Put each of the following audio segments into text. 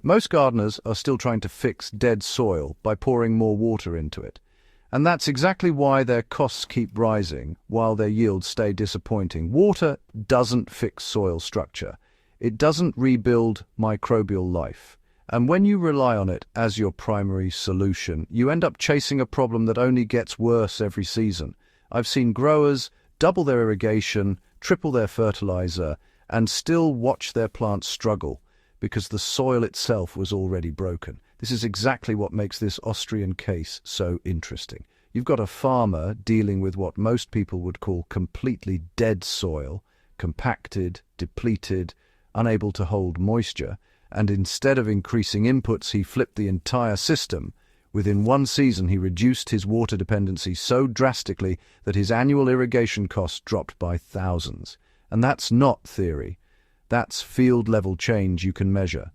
Most gardeners are still trying to fix dead soil by pouring more water into it. And that's exactly why their costs keep rising while their yields stay disappointing. Water doesn't fix soil structure. It doesn't rebuild microbial life. And when you rely on it as your primary solution, you end up chasing a problem that only gets worse every season. I've seen growers double their irrigation, triple their fertilizer, and still watch their plants struggle because the soil itself was already broken. This is exactly what makes this Austrian case so interesting. You've got a farmer dealing with what most people would call completely dead soil, compacted, depleted, unable to hold moisture, and instead of increasing inputs, he flipped the entire system. Within one season, he reduced his water dependency so drastically that his annual irrigation costs dropped by thousands. And that's not theory. That's field-level change you can measure.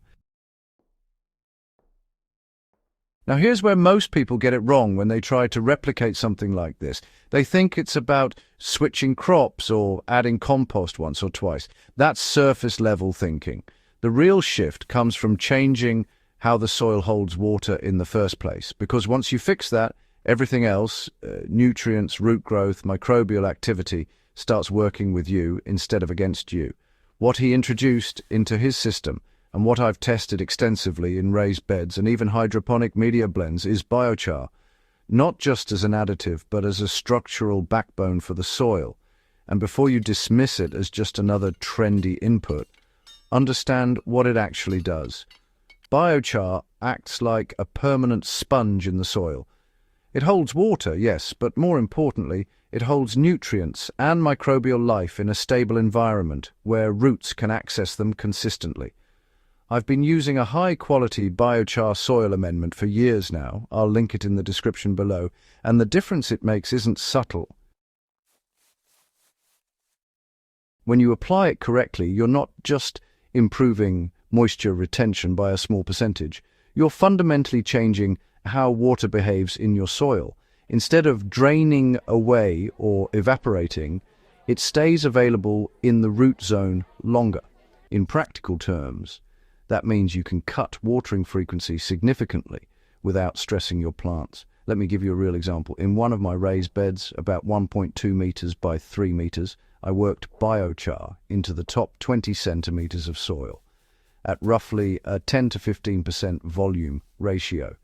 Now here's where most people get it wrong when they try to replicate something like this. They think it's about switching crops or adding compost once or twice. That's surface-level thinking. The real shift comes from changing how the soil holds water in the first place, because once you fix that, everything else, nutrients, root growth, microbial activity, starts working with you instead of against you. What he introduced into his system, and what I've tested extensively in raised beds and even hydroponic media blends, is biochar, not just as an additive, but as a structural backbone for the soil. And before you dismiss it as just another trendy input, understand what it actually does. Biochar acts like a permanent sponge in the soil. It holds water, yes, but more importantly, it holds nutrients and microbial life in a stable environment where roots can access them consistently. I've been using a high-quality biochar soil amendment for years now. I'll link it in the description below, and the difference it makes isn't subtle. When you apply it correctly, you're not just improving moisture retention by a small percentage. You're fundamentally changing how water behaves in your soil. Instead of draining away or evaporating, it stays available in the root zone longer. In practical terms, that means you can cut watering frequency significantly without stressing your plants. Let me give you a real example. In one of my raised beds, about 1.2 meters by 3 meters, I worked biochar into the top 20 centimeters of soil at roughly a 10 to 15% volume ratio.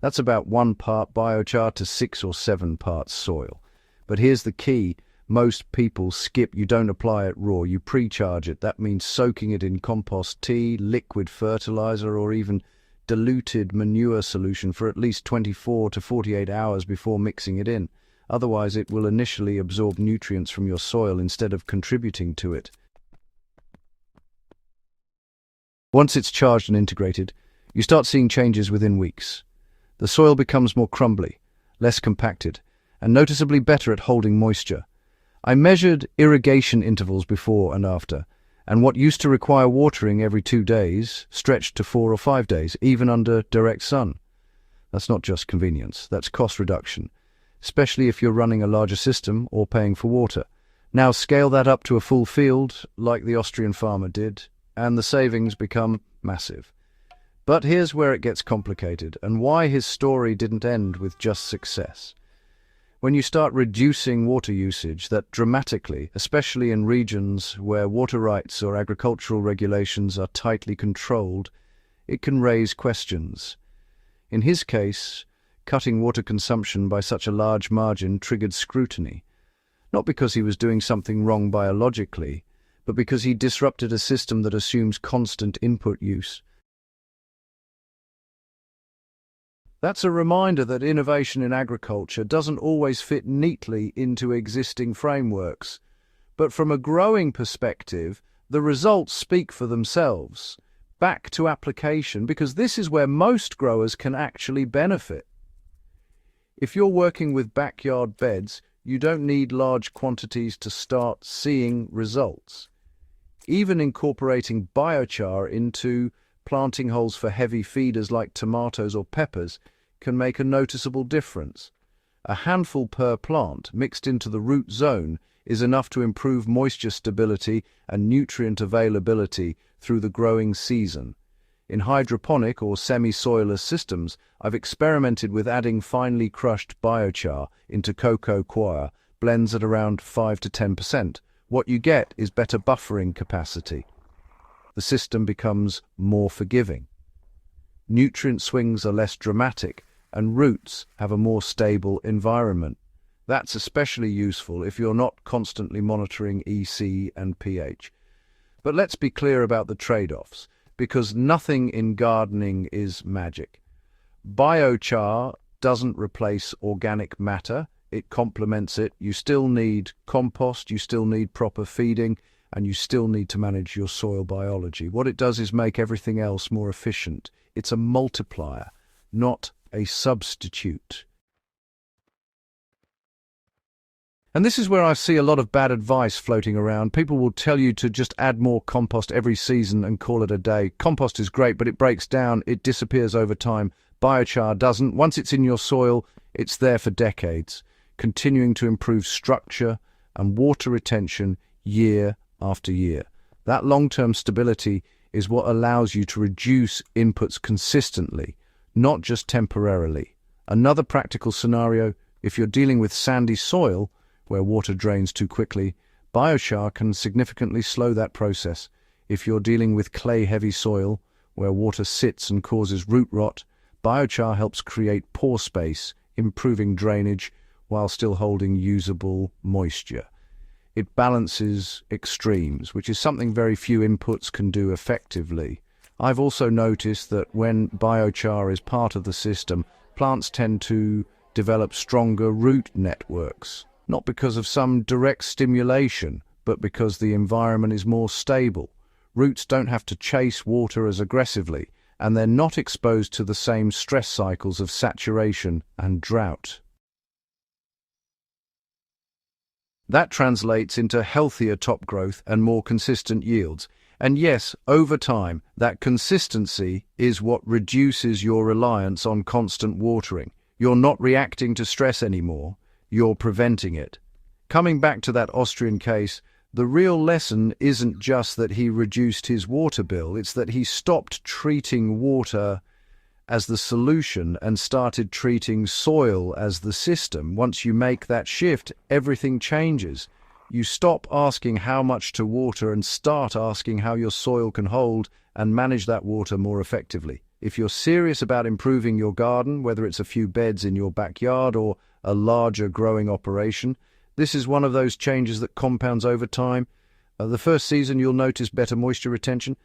That's about 1 part biochar to 6 or 7 parts soil. But here's the key. Most people skip. You don't apply it raw, you pre-charge it. That means soaking it in compost tea, liquid fertilizer, or even diluted manure solution for at least 24 to 48 hours before mixing it in. Otherwise, it will initially absorb nutrients from your soil instead of contributing to it. Once it's charged and integrated, you start seeing changes within weeks. The soil becomes more crumbly, less compacted, and noticeably better at holding moisture. I measured irrigation intervals before and after, and what used to require watering every 2 days stretched to 4 or 5 days, even under direct sun. That's not just convenience, that's cost reduction, especially if you're running a larger system or paying for water. Now scale that up to a full field, like the Austrian farmer did, and the savings become massive. But here's where it gets complicated, and why his story didn't end with just success. When you start reducing water usage that dramatically, especially in regions where water rights or agricultural regulations are tightly controlled, it can raise questions. In his case, cutting water consumption by such a large margin triggered scrutiny, not because he was doing something wrong biologically, but because he disrupted a system that assumes constant input use. That's a reminder that innovation in agriculture doesn't always fit neatly into existing frameworks. But from a growing perspective, the results speak for themselves. Back to application, because this is where most growers can actually benefit. If you're working with backyard beds, you don't need large quantities to start seeing results. Even incorporating biochar into planting holes for heavy feeders like tomatoes or peppers can make a noticeable difference. A handful per plant mixed into the root zone is enough to improve moisture stability and nutrient availability through the growing season. In hydroponic or semi-soilless systems, I've experimented with adding finely crushed biochar into cocoa coir, blends at around 5 to 10%. What you get is better buffering capacity. The system becomes more forgiving. Nutrient swings are less dramatic, and roots have a more stable environment. That's especially useful if you're not constantly monitoring EC and pH. But let's be clear about the trade-offs, because nothing in gardening is magic. Biochar doesn't replace organic matter, it complements it. You still need compost, you still need proper feeding, and you still need to manage your soil biology. What it does is make everything else more efficient. It's a multiplier, not a substitute. And this is where I see a lot of bad advice floating around. People will tell you to just add more compost every season and call it a day. Compost is great, but it breaks down, it disappears over time. Biochar doesn't. Once it's in your soil, it's there for decades, continuing to improve structure and water retention year after year. That long-term stability is what allows you to reduce inputs consistently, not just temporarily. Another practical scenario, if you're dealing with sandy soil, where water drains too quickly, biochar can significantly slow that process. If you're dealing with clay-heavy soil, where water sits and causes root rot, biochar helps create pore space, improving drainage while still holding usable moisture. It balances extremes, which is something very few inputs can do effectively. I've also noticed that when biochar is part of the system, plants tend to develop stronger root networks. Not because of some direct stimulation, but because the environment is more stable. Roots don't have to chase water as aggressively, and they're not exposed to the same stress cycles of saturation and drought. That translates into healthier top growth and more consistent yields. And yes, over time, that consistency is what reduces your reliance on constant watering. You're not reacting to stress anymore. You're preventing it. Coming back to that Austrian case, the real lesson isn't just that he reduced his water bill, it's that he stopped treating water as the solution and started treating soil as the system. Once you make that shift, everything changes. You stop asking how much to water and start asking how your soil can hold and manage that water more effectively. If you're serious about improving your garden, whether it's a few beds in your backyard or a larger growing operation, this is one of those changes that compounds over time. The first season you'll notice better moisture retention.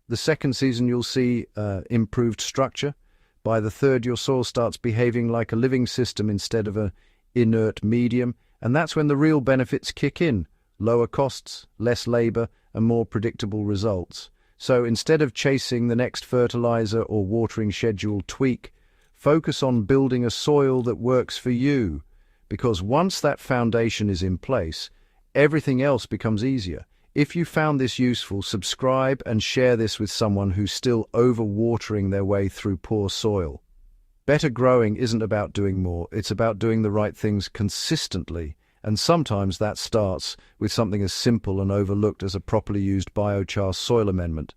The second season you'll see improved structure. By the third, your soil starts behaving like a living system instead of an inert medium, and that's when the real benefits kick in. Lower costs, less labor, and more predictable results. So instead of chasing the next fertilizer or watering schedule tweak, focus on building a soil that works for you, because once that foundation is in place, everything else becomes easier. If you found this useful, subscribe and share this with someone who's still overwatering their way through poor soil. Better growing isn't about doing more, it's about doing the right things consistently, and sometimes that starts with something as simple and overlooked as a properly used biochar soil amendment.